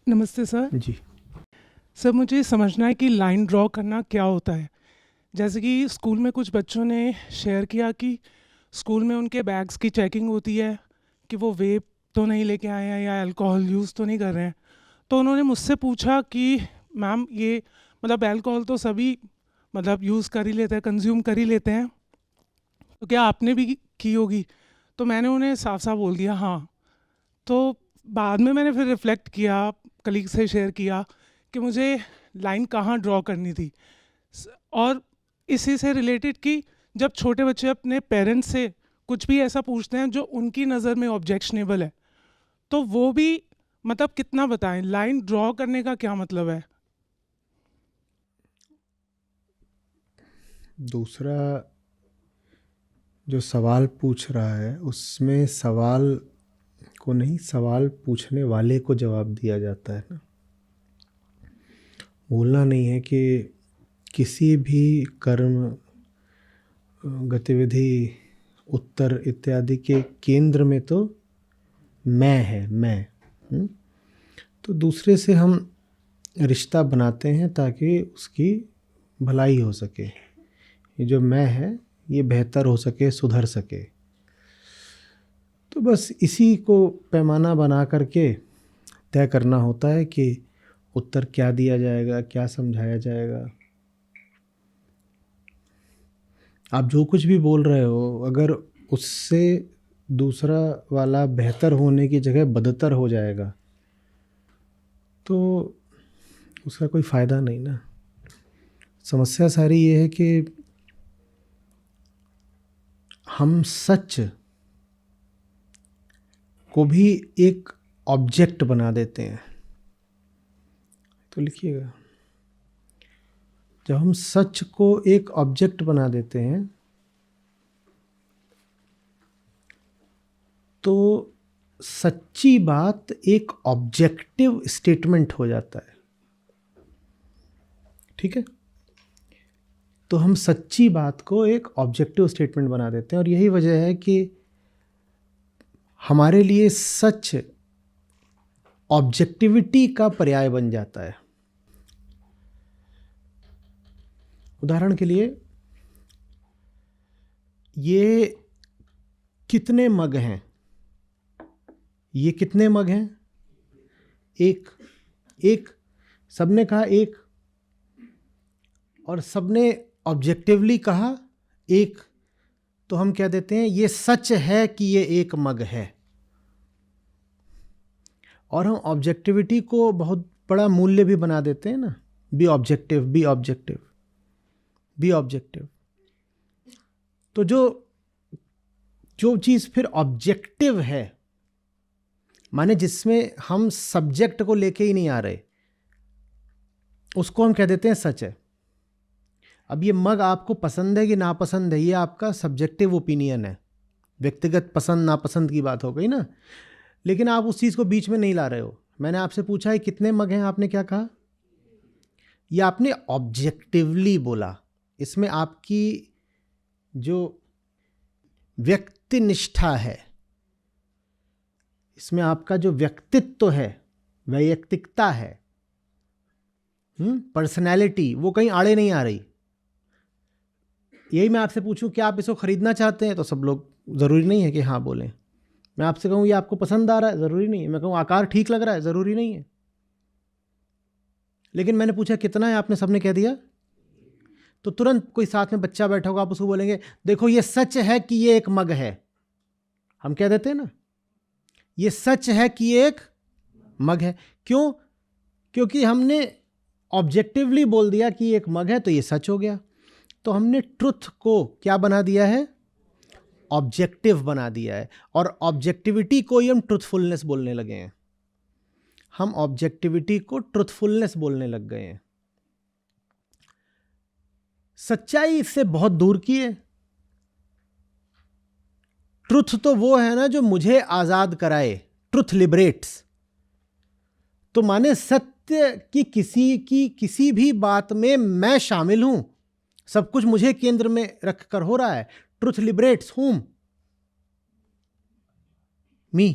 नमस्ते सर। जी। सर मुझे समझना है कि लाइन ड्रॉ करना क्या होता है। जैसे कि स्कूल में कुछ बच्चों ने शेयर किया कि स्कूल में उनके बैग्स की चेकिंग होती है कि वो वेप तो नहीं लेके आए हैं या अल्कोहल यूज़ तो नहीं कर रहे हैं। तो उन्होंने मुझसे पूछा कि मैम ये मतलब अल्कोहल तो सभी मतलब यूज़ कर ही लेते हैं, कंज्यूम कर ही लेते हैं, तो क्या आपने भी की होगी? तो मैंने उन्हें साफ साफ बोल दिया हाँ। तो बाद में मैंने फिर रिफ़्लेक्ट किया, कलीग से शेयर किया कि मुझे लाइन कहाँ ड्रॉ करनी थी। और इसी से रिलेटेड कि जब छोटे बच्चे अपने पेरेंट्स से कुछ भी ऐसा पूछते हैं जो उनकी नज़र में ऑब्जेक्शनेबल है, तो वो भी मतलब कितना बताएं, लाइन ड्रॉ करने का क्या मतलब है? दूसरा जो सवाल पूछ रहा है उसमें सवाल को नहीं, सवाल पूछने वाले को जवाब दिया जाता है ना। बोलना नहीं है कि किसी भी कर्म, गतिविधि, उत्तर इत्यादि के केंद्र में तो मैं है, मैं। तो दूसरे से हम रिश्ता बनाते हैं ताकि उसकी भलाई हो सके, ये जो मैं है ये बेहतर हो सके, सुधर सके। तो बस इसी को पैमाना बना करके तय करना होता है कि उत्तर क्या दिया जाएगा, क्या समझाया जाएगा। आप जो कुछ भी बोल रहे हो, अगर उससे दूसरा वाला बेहतर होने की जगह बदतर हो जाएगा तो उसका कोई फ़ायदा नहीं ना। समस्या सारी ये है कि हम सच को भी एक ऑब्जेक्ट बना देते हैं। तो लिखिएगा, जब हम सच को एक ऑब्जेक्ट बना देते हैं तो सच्ची बात एक ऑब्जेक्टिव स्टेटमेंट हो जाता है। ठीक है, तो हम सच्ची बात को एक ऑब्जेक्टिव स्टेटमेंट बना देते हैं और यही वजह है कि हमारे लिए सच ऑब्जेक्टिविटी का पर्याय बन जाता है। उदाहरण के लिए, ये कितने मग हैं? ये कितने मग हैं? एक। एक, सबने कहा एक, और सबने ऑब्जेक्टिवली कहा एक। तो हम क्या देते हैं, ये सच है कि ये एक मग है। और हम ऑब्जेक्टिविटी को बहुत बड़ा मूल्य भी बना देते हैं ना। B objective, B objective, B objective. तो जो चीज़ फिर ऑब्जेक्टिव है, माने जिसमें हम सब्जेक्ट को लेके ही नहीं आ रहे, उसको हम कह देते हैं सच है। अब ये मग आपको पसंद है कि नापसंद है, ये आपका सब्जेक्टिव ओपिनियन है, व्यक्तिगत पसंद नापसंद की बात हो गई ना। लेकिन आप उस चीज़ को बीच में नहीं ला रहे हो। मैंने आपसे पूछा है कितने मग हैं, आपने क्या कहा? ये आपने ऑब्जेक्टिवली बोला। इसमें आपकी जो व्यक्तिनिष्ठा है, इसमें आपका जो व्यक्तित्व है, वैयक्तिकता है, पर्सनैलिटी, वो कहीं आड़े नहीं आ रही। यही मैं आपसे पूछूं कि आप इसको खरीदना चाहते हैं तो सब लोग, ज़रूरी नहीं है कि हाँ बोलें। मैं आपसे कहूँ ये आपको पसंद आ रहा है, ज़रूरी नहीं है। मैं कहूँ आकार ठीक लग रहा है, ज़रूरी नहीं है। लेकिन मैंने पूछा कितना है, आपने सबने कह दिया। तो तुरंत कोई साथ में बच्चा बैठा होगा, आप उसको बोलेंगे देखो ये सच है कि ये एक मग है। हम कह देते हैं ना, ये सच है कि ये एक मग है। क्यों? क्योंकि हमने ऑब्जेक्टिवली बोल दिया कि ये एक मग है, तो ये सच हो गया। तो हमने ट्रुथ को क्या बना दिया है? ऑब्जेक्टिव बना दिया है। और ऑब्जेक्टिविटी को ही हम ट्रुथफुलनेस बोलने लगे हैं। हम ऑब्जेक्टिविटी को ट्रुथफुलनेस बोलने लग गए हैं। सच्चाई इससे बहुत दूर की है। ट्रुथ तो वो है ना जो मुझे आजाद कराए, ट्रुथ लिबरेट्स। तो माने सत्य की किसी भी बात में मैं शामिल हूं, सब कुछ मुझे केंद्र में रखकर हो रहा है। Truth liberates whom? मी।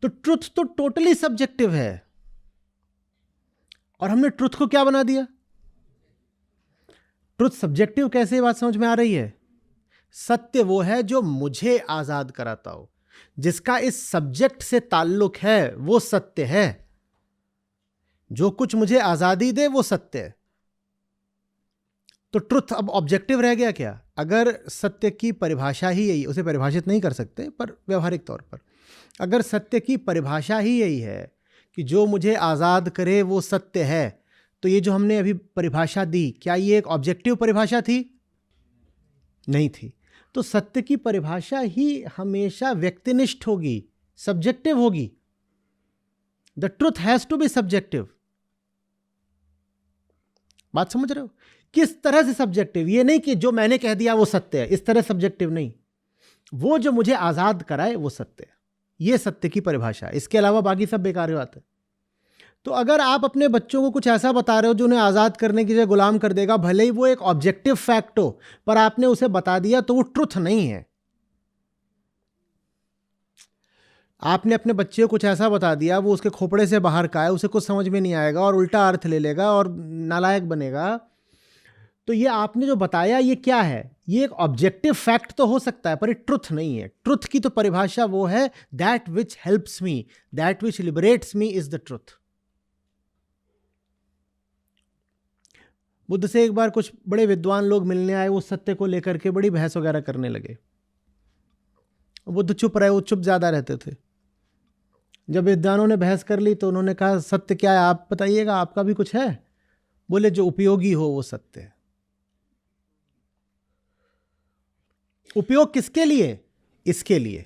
तो ट्रुथ तो टोटली सब्जेक्टिव है, और हमने ट्रुथ को क्या बना दिया? ट्रुथ सब्जेक्टिव कैसे? ये बात समझ में आ रही है? सत्य वो है जो मुझे आजाद कराता हो, जिसका इस सब्जेक्ट से ताल्लुक है, वो सत्य है। जो कुछ मुझे आजादी दे वो सत्य है। तो ट्रुथ अब ऑब्जेक्टिव रह गया क्या? अगर सत्य की परिभाषा ही यही, उसे परिभाषित नहीं कर सकते पर व्यवहारिक तौर पर अगर सत्य की परिभाषा ही यही है कि जो मुझे आजाद करे वो सत्य है, तो ये जो हमने अभी परिभाषा दी, क्या ये एक ऑब्जेक्टिव परिभाषा थी? नहीं थी। तो सत्य की परिभाषा ही हमेशा व्यक्तिनिष्ठ होगी, सब्जेक्टिव होगी। The truth has to be subjective. बात समझ रहे हो? किस तरह से सब्जेक्टिव? ये नहीं कि जो मैंने कह दिया वो सत्य है, इस तरह सब्जेक्टिव नहीं। वो जो मुझे आजाद कराए वो सत्य है, ये सत्य की परिभाषा है। इसके अलावा बाकी सब बेकार बात है। तो अगर आप अपने बच्चों को कुछ ऐसा बता रहे हो जो उन्हें आजाद करने की जगह गुलाम कर देगा, भले ही वो एक ऑब्जेक्टिव फैक्ट हो, पर आपने उसे बता दिया, तो वो ट्रुथ नहीं है। आपने अपने बच्चे को कुछ ऐसा बता दिया, वो उसके खोपड़े से बाहर का है, उसे कुछ समझ में नहीं आएगा और उल्टा अर्थ ले लेगा और नालायक बनेगा। तो ये आपने जो बताया ये क्या है? ये एक ऑब्जेक्टिव फैक्ट तो हो सकता है, पर ये ट्रुथ नहीं है। ट्रुथ की तो परिभाषा वो है, that which helps me, that which liberates me is the truth. Buddha से एक बार कुछ बड़े विद्वान लोग मिलने आए, वो सत्य को लेकर के बड़ी बहस वगैरह करने लगे। बुद्ध चुप रहे, वो चुप ज्यादा रहते थे। जब विद्वानों ने बहस कर ली तो उन्होंने कहा, सत्य क्या है आप बताइएगा, आपका भी कुछ है? बोले, जो उपयोगी हो वो सत्य है। उपयोग किसके लिए? इसके लिए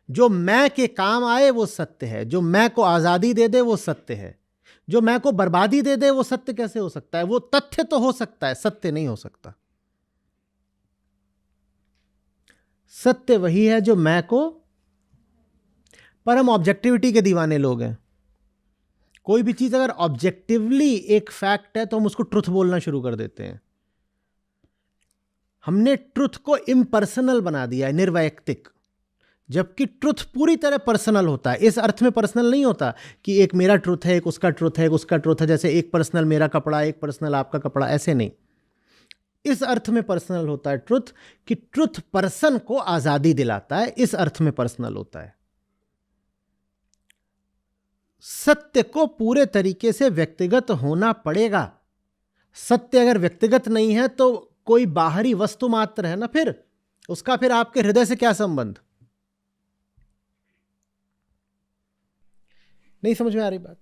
जो मैं के काम आए वो सत्य है। जो मैं को आजादी दे दे वो सत्य है। जो मैं को बर्बादी दे दे वो सत्य कैसे हो सकता है? वो तथ्य तो हो सकता है, सत्य नहीं हो सकता। सत्य वही है जो मैं को, पर हम ऑब्जेक्टिविटी के दीवाने लोग हैं। कोई भी चीज अगर ऑब्जेक्टिवली एक फैक्ट है तो हम उसको ट्रुथ बोलना शुरू कर देते हैं। हमने ट्रुथ को इम्पर्सनल बना दिया है, निर्वैयक्तिक, जबकि ट्रुथ पूरी तरह पर्सनल होता है। इस अर्थ में पर्सनल नहीं होता कि एक मेरा ट्रुथ है, एक उसका ट्रुथ है, एक उसका ट्रुथ है, जैसे एक पर्सनल मेरा कपड़ा, एक पर्सनल आपका कपड़ा, ऐसे नहीं। इस अर्थ में पर्सनल होता है ट्रुथ कि ट्रुथ पर्सन को आजादी दिलाता है, इस अर्थ में पर्सनल होता है। सत्य को पूरे तरीके से व्यक्तिगत होना पड़ेगा। सत्य अगर व्यक्तिगत नहीं है तो कोई बाहरी वस्तु मात्र है ना, फिर उसका फिर आपके हृदय से क्या संबंध? नहीं समझ में आ रही बात?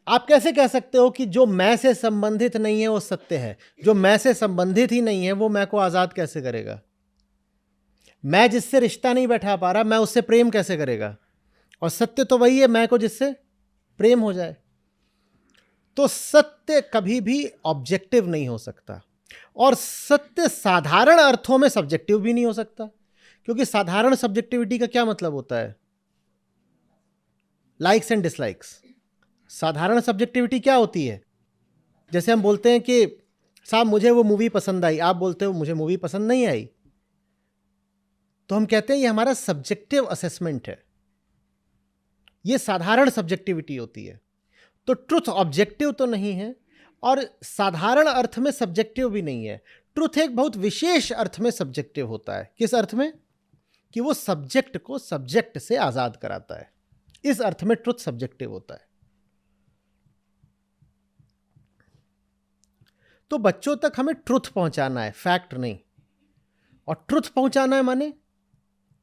आप कैसे कह सकते हो कि जो मैं से संबंधित नहीं है वो सत्य है? जो मैं से संबंधित ही नहीं है वो मैं को आजाद कैसे करेगा? मैं जिससे रिश्ता नहीं बैठा पा रहा, मैं उससे प्रेम कैसे करेगा? और सत्य तो वही है, मैं को जिससे प्रेम हो जाए। तो सत्य कभी भी ऑब्जेक्टिव नहीं हो सकता, और सत्य साधारण अर्थों में सब्जेक्टिव भी नहीं हो सकता, क्योंकि साधारण सब्जेक्टिविटी का क्या मतलब होता है? Likes and dislikes. साधारण सब्जेक्टिविटी क्या होती है? जैसे हम बोलते हैं कि साहब मुझे वो मूवी पसंद आई, आप बोलते हो मुझे मूवी पसंद नहीं आई, तो हम कहते हैं ये हमारा सब्जेक्टिव असेसमेंट है। ये साधारण सब्जेक्टिविटी होती है। तो ट्रुथ ऑब्जेक्टिव तो नहीं है, और साधारण अर्थ में सब्जेक्टिव भी नहीं है। ट्रुथ एक बहुत विशेष अर्थ में सब्जेक्टिव होता है। किस अर्थ में? कि वो सब्जेक्ट को सब्जेक्ट से आजाद कराता है। इस अर्थ में ट्रुथ सब्जेक्टिव होता है। तो बच्चों तक हमें ट्रुथ पहुंचाना है, फैक्ट नहीं। और ट्रुथ पहुंचाना है माने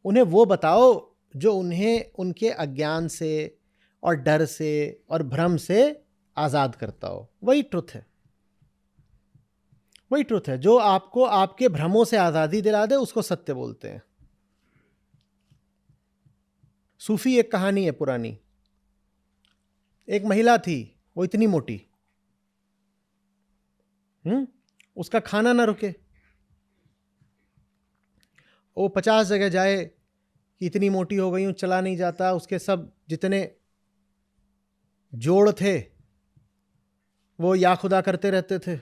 उन्हें वो बताओ जो उन्हें उनके अज्ञान से और डर से और भ्रम से आजाद करता हो। वही ट्रुथ है। वही ट्रुथ है जो आपको आपके भ्रमों से आजादी दिला दे, उसको सत्य बोलते हैं। सूफी एक कहानी है पुरानी। एक महिला थी, वो इतनी मोटी, उसका खाना ना रुके। वो 50 जगह जाए कि इतनी मोटी हो गई हूं, चला नहीं जाता। उसके सब जितने जोड़ थे वो या खुदा करते रहते थे।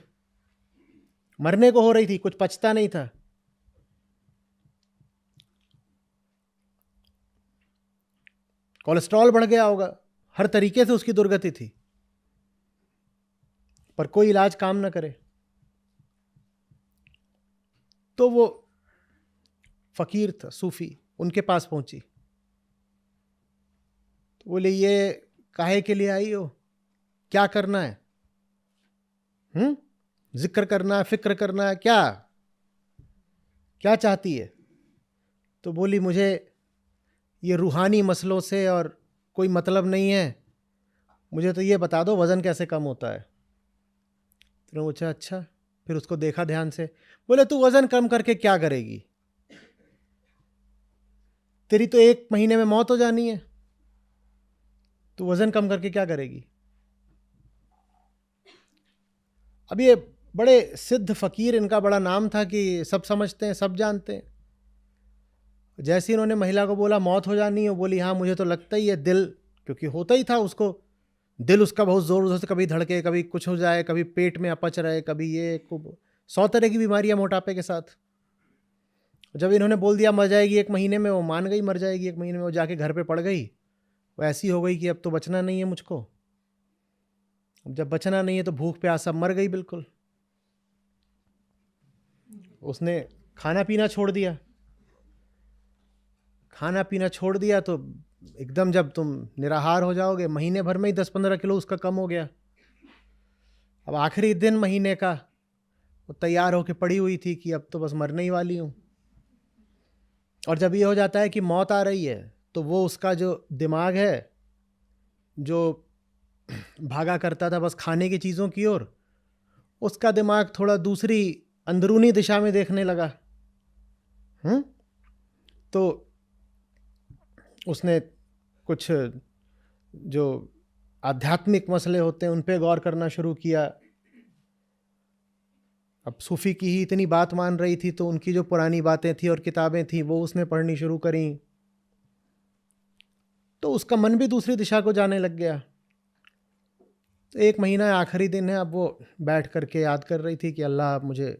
मरने को हो रही थी, कुछ पचता नहीं था। कोलेस्ट्रॉल बढ़ गया होगा, हर तरीके से उसकी दुर्गति थी, पर कोई इलाज काम ना करे। तो वो फकीर था, सूफी, उनके पास पहुंची। तो बोले, ये काहे के लिए आई हो, क्या करना है? जिक्र करना है, फिक्र करना है, क्या चाहती है? तो बोली, मुझे ये रूहानी मसलों से और कोई मतलब नहीं है, मुझे तो ये बता दो वज़न कैसे कम होता है। तो पूछा, अच्छा। फिर उसको देखा ध्यान से। बोले, तू वज़न कम करके क्या करेगी? तेरी तो 1 महीने में मौत हो जानी है, तू वज़न कम करके क्या करेगी? अब ये बड़े सिद्ध फकीर, इनका बड़ा नाम था कि सब समझते हैं, सब जानते हैं। जैसे इन्होंने महिला को बोला मौत हो जानी है, बोली, हाँ मुझे तो लगता ही है, दिल, क्योंकि होता ही था उसको, दिल उसका बहुत ज़ोर से कभी धड़के, कभी कुछ हो जाए, कभी पेट में अपच रहे, कभी ये 100 तरह की बीमारियां मोटापे के साथ। जब इन्होंने बोल दिया मर जाएगी 1 महीने में, वो मान गई मर जाएगी 1 महीने में। वो जाके घर पे पड़ गई, वो ऐसी हो गई कि अब तो बचना नहीं है मुझको। अब जब बचना नहीं है तो भूख प्यास सब मर गई बिल्कुल। उसने खाना पीना छोड़ दिया। खाना पीना छोड़ दिया तो एकदम, जब तुम निराहार हो जाओगे, महीने भर में ही 10-15 किलो उसका कम हो गया। अब आखिरी दिन महीने का वो तैयार होके पड़ी हुई थी कि अब तो बस मरने ही वाली हूँ। और जब ये हो जाता है कि मौत आ रही है, तो वो उसका जो दिमाग है, जो भागा करता था बस खाने की चीज़ों की ओर, उसका दिमाग थोड़ा दूसरी अंदरूनी दिशा में देखने लगा। तो उसने कुछ जो आध्यात्मिक मसले होते हैं उन पे गौर करना शुरू किया। अब सूफी की ही इतनी बात मान रही थी, तो उनकी जो पुरानी बातें थी और किताबें थी वो उसने पढ़नी शुरू करी। तो उसका मन भी दूसरी दिशा को जाने लग गया। तो 1 महीना आखिरी दिन है, अब वो बैठ करके याद कर रही थी कि अल्लाह आप मुझे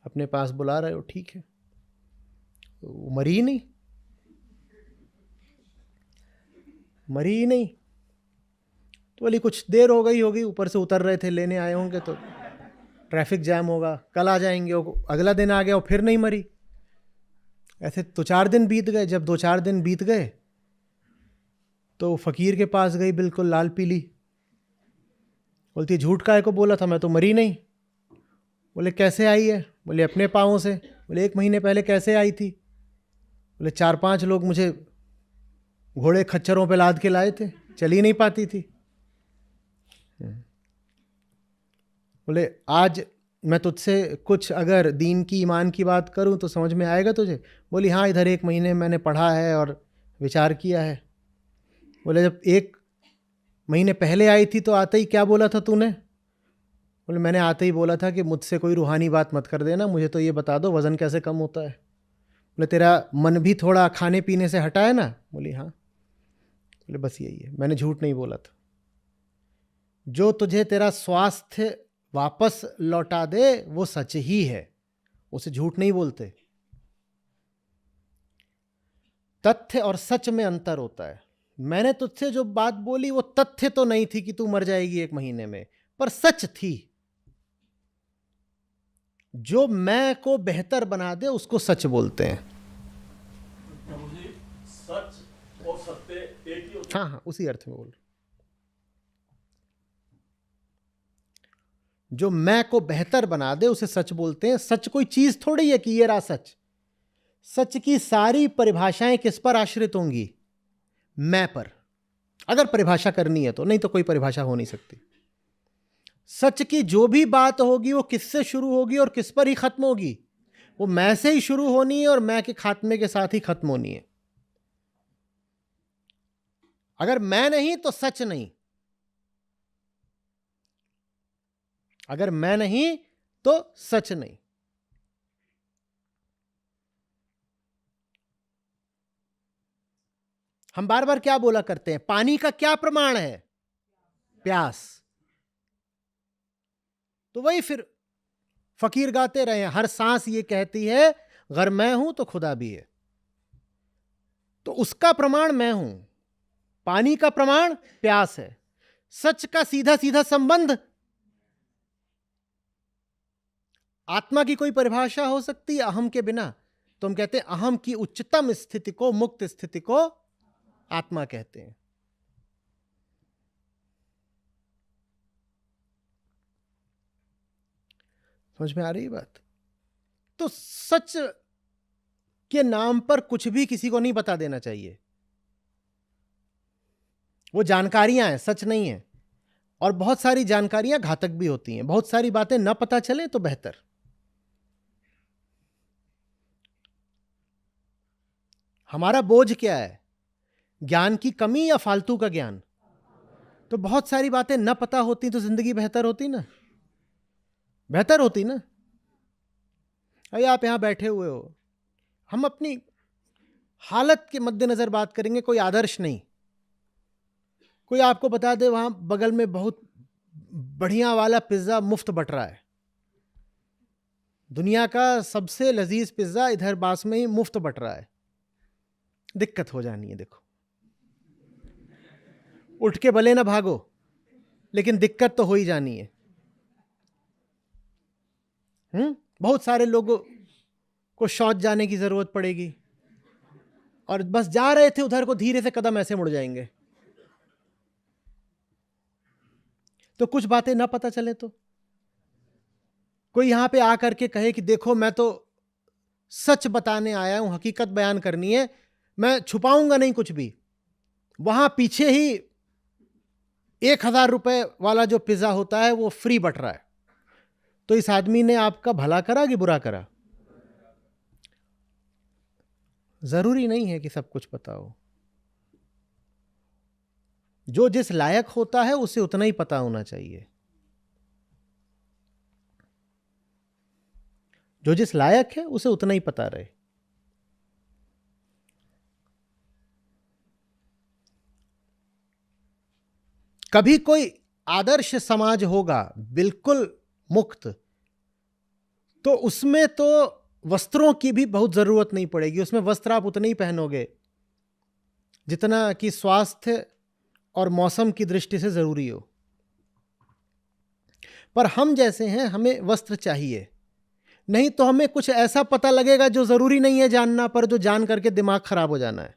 अपने पास बुला रहे हो, ठीक है। वो मरी ही नहीं, मरी ही नहीं। तो बोली कुछ देर हो गई होगी, ऊपर से उतर रहे थे, लेने आए होंगे, तो ट्रैफिक जैम होगा, कल आ जाएंगे। अगला दिन आ गया, वो फिर नहीं मरी। ऐसे 2-4 दिन बीत गए। जब 2-4 दिन बीत गए तो फकीर के पास गई, बिल्कुल लाल पीली। बोलती, झूठ काहे को बोला था, मैं तो मरी नहीं। बोले, कैसे आई है? बोले, अपने पाँवों से। बोले, 1 महीने पहले कैसे आई थी? बोले, 4-5 लोग मुझे घोड़े खच्चरों पे लाद के लाए थे, चल ही नहीं पाती थी। बोले, आज मैं तुझसे कुछ अगर दीन की, ईमान की बात करूं तो समझ में आएगा तुझे? बोली, हाँ, इधर 1 महीने मैंने पढ़ा है और विचार किया है। बोले, जब 1 महीने पहले आई थी तो आते ही क्या बोला था तूने? बोले, मैंने आते ही बोला था कि मुझसे कोई रूहानी बात मत कर देना, मुझे तो ये बता दो वज़न कैसे कम होता है। बोले, तेरा मन भी थोड़ा खाने पीने से हटा है ना? बोली, हाँ। बोले, बस यही है, मैंने झूठ नहीं बोला था। जो तुझे तेरा स्वास्थ्य वापस लौटा दे वो सच ही है, उसे झूठ नहीं बोलते। तथ्य और सच में अंतर होता है। मैंने तुझसे जो बात बोली वो तथ्य तो नहीं थी कि तू मर जाएगी 1 महीने में, पर सच थी। जो मैं को बेहतर बना दे उसको सच बोलते हैं। सच और सत्य एक ही होता है। हाँ, उसी अर्थ में बोल रहा। जो मैं को बेहतर बना दे उसे सच बोलते हैं। सच कोई चीज थोड़ी है कि ये रहा सच। सच की सारी परिभाषाएं किस पर आश्रित होंगी? मैं पर, अगर परिभाषा करनी है तो, नहीं तो कोई परिभाषा हो नहीं सकती। सच की जो भी बात होगी वो किससे शुरू होगी और किस पर ही खत्म होगी? वो मैं से ही शुरू होनी है और मैं के खात्मे के साथ ही खत्म होनी है। अगर मैं नहीं तो सच नहीं, अगर मैं नहीं तो सच नहीं। हम बार बार क्या बोला करते हैं, पानी का क्या प्रमाण है? प्यास। तो वही फिर फकीर गाते रहे, हर सांस ये कहती है अगर मैं हूं तो खुदा भी है। तो उसका प्रमाण मैं हूं। पानी का प्रमाण प्यास है। सच का सीधा सीधा संबंध आत्मा की कोई परिभाषा हो सकती है अहम के बिना? तो हम कहते हैं अहम की उच्चतम स्थिति को, मुक्त स्थिति को आत्मा कहते हैं। समझ में आ रही बात? तो सच के नाम पर कुछ भी किसी को नहीं बता देना चाहिए। वो जानकारियां हैं, सच नहीं है। और बहुत सारी जानकारियां घातक भी होती हैं। बहुत सारी बातें न पता चले तो बेहतर। हमारा बोझ क्या है? ज्ञान की कमी या फालतू का ज्ञान? तो बहुत सारी बातें न पता होती तो जिंदगी बेहतर होती ना, बेहतर होती ना। अरे आप यहां बैठे हुए हो, हम अपनी हालत के मद्देनजर बात करेंगे, कोई आदर्श नहीं। कोई आपको बता दे वहां बगल में बहुत बढ़िया वाला पिज्जा मुफ्त बट रहा है, दुनिया का सबसे लजीज पिज्जा इधर बास में ही मुफ्त बट रहा है, दिक्कत हो जानी है। देखो, उठ के भले ना भागो, लेकिन दिक्कत तो हो ही जानी है। बहुत सारे लोगों को शौच जाने की जरूरत पड़ेगी, और बस जा रहे थे उधर को, धीरे से कदम ऐसे मुड़ जाएंगे। तो कुछ बातें ना पता चले तो कोई यहां पे आकर के कहे कि देखो मैं तो सच बताने आया हूं, हकीकत बयान करनी है, मैं छुपाऊंगा नहीं कुछ भी। वहां पीछे ही 1000 रुपए वाला जो पिज्जा होता है वो फ्री बट रहा है। तो इस आदमी ने आपका भला करा कि बुरा करा? जरूरी नहीं है कि सब कुछ पता हो। जो जिस लायक होता है उसे उतना ही पता होना चाहिए। जो जिस लायक है उसे उतना ही पता रहे। कभी कोई आदर्श समाज होगा बिल्कुल मुक्त, तो उसमें तो वस्त्रों की भी बहुत जरूरत नहीं पड़ेगी। उसमें वस्त्र आप उतने ही पहनोगे जितना कि स्वास्थ्य और मौसम की दृष्टि से जरूरी हो। पर हम जैसे हैं, हमें वस्त्र चाहिए, नहीं तो हमें कुछ ऐसा पता लगेगा जो जरूरी नहीं है जानना, पर जो जान करके दिमाग खराब हो जाना है।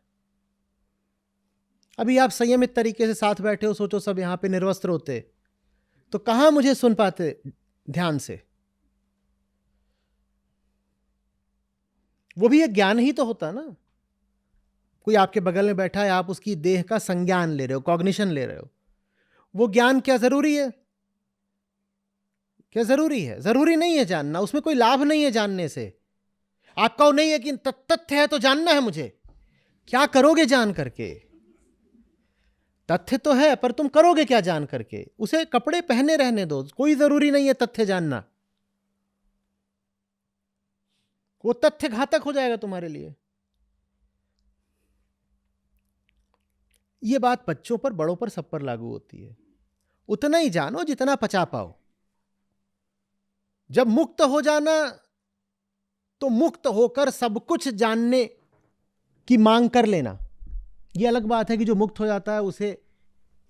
अभी आप संयमित तरीके से साथ बैठे हो, सोचो सब यहां पे निर्वस्त्र होते तो कहां मुझे सुन पाते ध्यान से। वो भी एक ज्ञान ही तो होता ना। कोई आपके बगल में बैठा है, आप उसकी देह का संज्ञान ले रहे हो, कॉग्निशन ले रहे हो। वो ज्ञान क्या जरूरी है? क्या जरूरी है? जरूरी नहीं है जानना, उसमें कोई लाभ नहीं है जानने से। आपका वो नहीं है कि तथ्य है तो जानना है मुझे। क्या करोगे जान करके? तथ्य तो है, पर तुम करोगे क्या जान करके? उसे कपड़े पहने रहने दो, कोई जरूरी नहीं है तथ्य जानना। वो तथ्य घातक हो जाएगा तुम्हारे लिए। ये बात बच्चों पर, बड़ों पर, सब पर लागू होती है। उतना ही जानो जितना पचा पाओ। जब मुक्त हो जाना तो मुक्त होकर सब कुछ जानने की मांग कर लेना। यह अलग बात है कि जो मुक्त हो जाता है उसे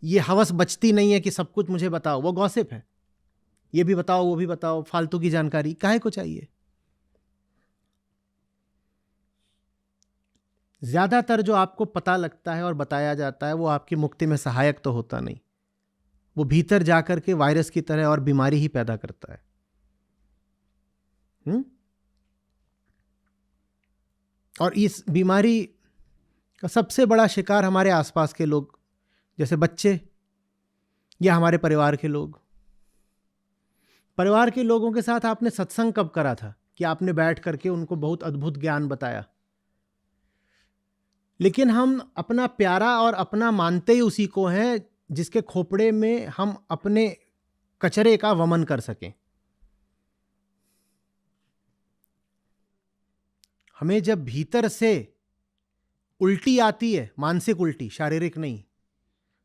ये हवस बचती नहीं है कि सब कुछ मुझे बताओ। वो गॉसिप है, ये भी बताओ वो भी बताओ, फालतू की जानकारी काहे को चाहिए। ज्यादातर जो आपको पता लगता है और बताया जाता है वो आपकी मुक्ति में सहायक तो होता नहीं, वो भीतर जाकर के वायरस की तरह और बीमारी ही पैदा करता है। और इस बीमारी का सबसे बड़ा शिकार हमारे आसपास के लोग, जैसे बच्चे या हमारे परिवार के लोग। परिवार के लोगों के साथ आपने सत्संग कब करा था कि आपने बैठ करके उनको बहुत अद्भुत ज्ञान बताया? लेकिन हम अपना प्यारा और अपना मानते ही उसी को हैं जिसके खोपड़े में हम अपने कचरे का वमन कर सकें। हमें जब भीतर से उल्टी आती है, मानसिक उल्टी, शारीरिक नहीं,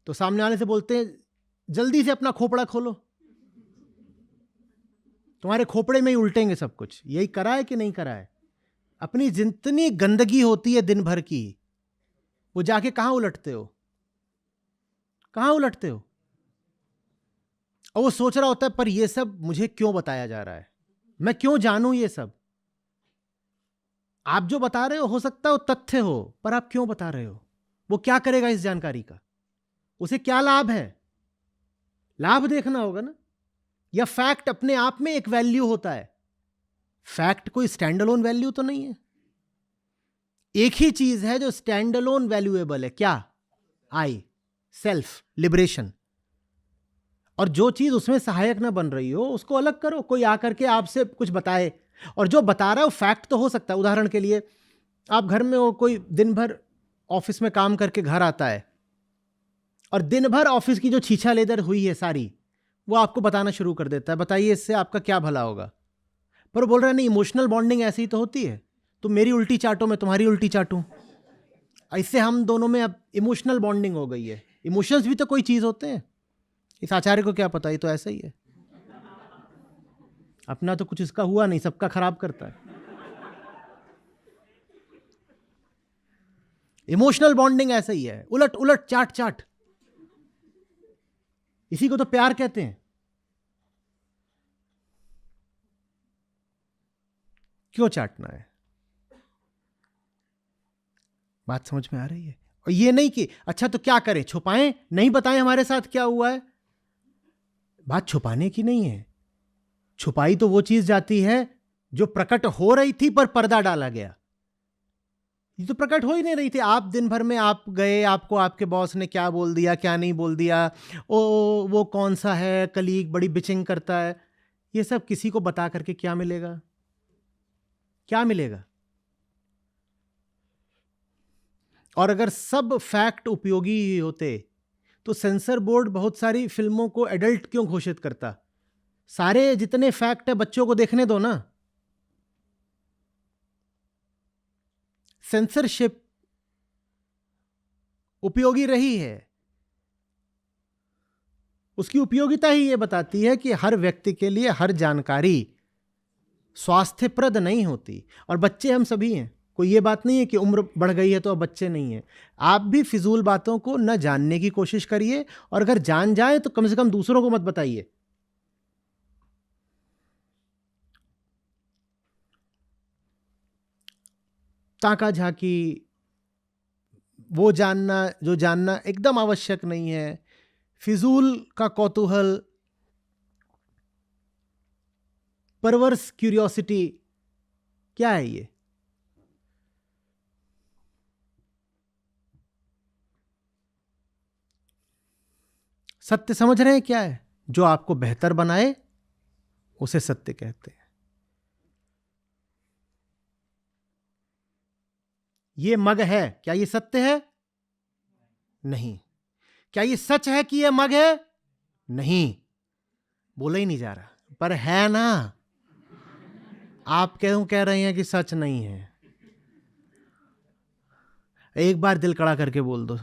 तो सामने आने से बोलते हैं जल्दी से अपना खोपड़ा खोलो, तुम्हारे खोपड़े में ही उल्टेंगे सब कुछ। यही करा है कि नहीं करा है? अपनी जितनी गंदगी होती है दिन भर की, वो जाके कहां उलटते हो? कहाँ उलटते हो? और वो सोच रहा होता है पर ये सब मुझे क्यों बताया जा रहा है, मैं क्यों जानूं ये सब? आप जो बता रहे हो सकता है वो तथ्य हो, पर आप क्यों बता रहे हो? वो क्या करेगा इस जानकारी का? उसे क्या लाभ है? लाभ देखना होगा ना। या फैक्ट अपने आप में एक वैल्यू होता है? फैक्ट कोई स्टैंड अलोन वैल्यू तो नहीं है। एक ही चीज है जो स्टैंड अलोन वैल्यूएबल है, क्या? आई, सेल्फ लिबरेशन। और जो चीज उसमें सहायक ना बन रही हो उसको अलग करो। कोई आकर के आपसे कुछ बताए, और जो बता रहा है वो फैक्ट तो हो सकता है। उदाहरण के लिए आप घर में हो, कोई दिन भर ऑफिस में काम करके घर आता है और दिन भर ऑफिस की जो छीछा लेदर हुई है सारी, वो आपको बताना शुरू कर देता है, बताइए इससे आपका क्या भला होगा। पर वो बोल रहा है नहीं, इमोशनल बॉन्डिंग ऐसी ही तो होती है, तुम मेरी उल्टी चाटो मैं तुम्हारी उल्टी चाटूं, इससे हम दोनों में अब इमोशनल बॉन्डिंग हो गई है। इमोशंस भी तो कोई चीज होते हैं। इस आचार्य को क्या पता, ये तो ऐसा ही है, अपना तो कुछ इसका हुआ नहीं, सबका खराब करता है। इमोशनल बॉन्डिंग ऐसा ही है, उलट उलट चाट चाट, इसी को तो प्यार कहते हैं। क्यों चाटना है? बात समझ में आ रही है? और ये नहीं कि अच्छा तो क्या करें, छुपाएं, नहीं बताएं हमारे साथ क्या हुआ है। बात छुपाने की नहीं है। छुपाई तो वो चीज जाती है जो प्रकट हो रही थी पर पर्दा डाला गया। ये तो प्रकट हो ही नहीं रही थी। आप दिन भर में आप गए, आपको आपके बॉस ने क्या बोल दिया क्या नहीं बोल दिया, वो कौन सा है कलीग बड़ी बिचिंग करता है, ये सब किसी को बता करके क्या मिलेगा? क्या मिलेगा? और अगर सब फैक्ट उपयोगी ही होते तो सेंसर बोर्ड बहुत सारी फिल्मों को एडल्ट क्यों घोषित करता? सारे जितने फैक्ट है बच्चों को देखने दो ना। सेंसरशिप उपयोगी रही है, उसकी उपयोगिता ही यह बताती है कि हर व्यक्ति के लिए हर जानकारी स्वास्थ्यप्रद नहीं होती। और बच्चे हम सभी हैं, कोई ये बात नहीं है कि उम्र बढ़ गई है तो अब बच्चे नहीं हैं। आप भी फिजूल बातों को न जानने की कोशिश करिए, और अगर जान जाए तो कम से कम दूसरों को मत बताइए। ताका झाकी, वो जानना जो जानना एकदम आवश्यक नहीं है, फिजूल का कौतूहल, परवर्स क्यूरियोसिटी, क्या है ये? सत्य समझ रहे हैं क्या है? जो आपको बेहतर बनाए उसे सत्य कहते हैं। ये मग है, क्या ये सत्य है? नहीं। क्या ये सच है कि ये मग है? नहीं, बोला ही नहीं जा रहा, पर है ना। आप क्यों कह रहे हैं कि सच नहीं है? एक बार दिल कड़ा करके बोल दो,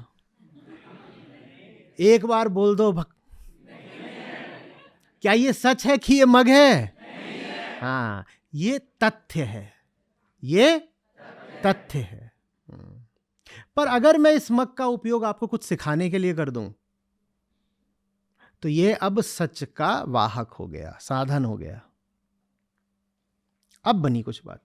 एक बार बोल दो क्या ये सच है कि ये मग है? हाँ, ये तथ्य है, ये तथ्य है। पर अगर मैं इस मग का उपयोग आपको कुछ सिखाने के लिए कर दूं तो ये अब सच का वाहक हो गया, साधन हो गया। अब बनी कुछ बात।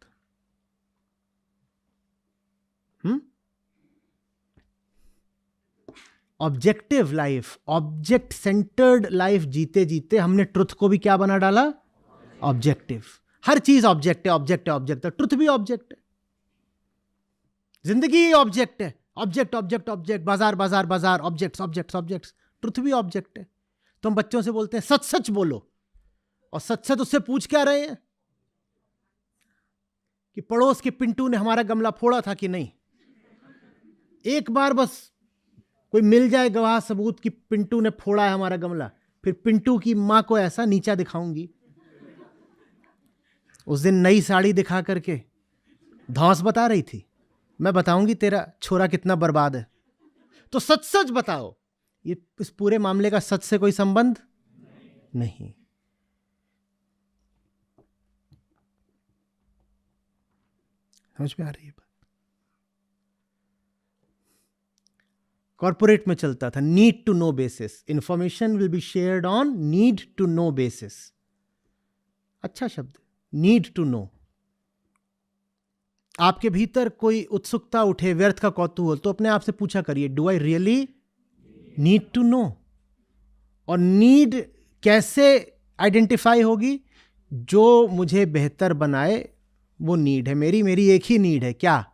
Objective life, object centred life जीते जीते हमने ट्रुथ को भी क्या बना डाला? ऑब्जेक्टिव। हर चीज ऑब्जेक्ट है, ऑब्जेक्ट है, ऑब्जेक्ट है, ट्रुथ भी ऑब्जेक्ट है, जिंदगी ऑब्जेक्ट है, ऑब्जेक्ट ऑब्जेक्ट ऑब्जेक्ट, बाजार बाजार बाजार, ऑब्जेक्ट्स ऑब्जेक्ट्स ऑब्जेक्ट्स, ट्रुथ भी ऑब्जेक्ट है। तो हम बच्चों से बोलते हैं सच सच बोलो, और सच सच उससे पूछ क्या रहे हैं कि पड़ोस के पिंटू ने हमारा गमला फोड़ा था कि नहीं। एक बार बस कोई मिल जाए गवाह सबूत कि पिंटू ने फोड़ा है हमारा गमला, फिर पिंटू की मां को ऐसा नीचा दिखाऊंगी। उस दिन नई साड़ी दिखा करके धौंस बता रही थी, मैं बताऊंगी तेरा छोरा कितना बर्बाद है। तो सच सच बताओ। ये इस पूरे मामले का सच से कोई संबंध नहीं। समझ में आ रही है बात? कॉर्पोरेट में चलता था, need to know basis, information will be shared on need to know basis. अच्छा शब्द, नीड टू नो। आपके भीतर कोई उत्सुकता उठे, व्यर्थ का कौतूहल, तो अपने आप से पूछा करिए, do I really need to know? और नीड कैसे आइडेंटिफाई होगी? जो मुझे बेहतर बनाए वो नीड है मेरी एक ही नीड है, क्या?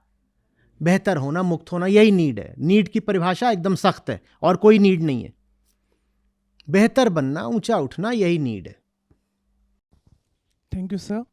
बेहतर होना, मुक्त होना, यही नीड है। नीड की परिभाषा एकदम सख्त है और कोई नीड नहीं है। बेहतर बनना, ऊंचा उठना, यही नीड है। Thank you sir.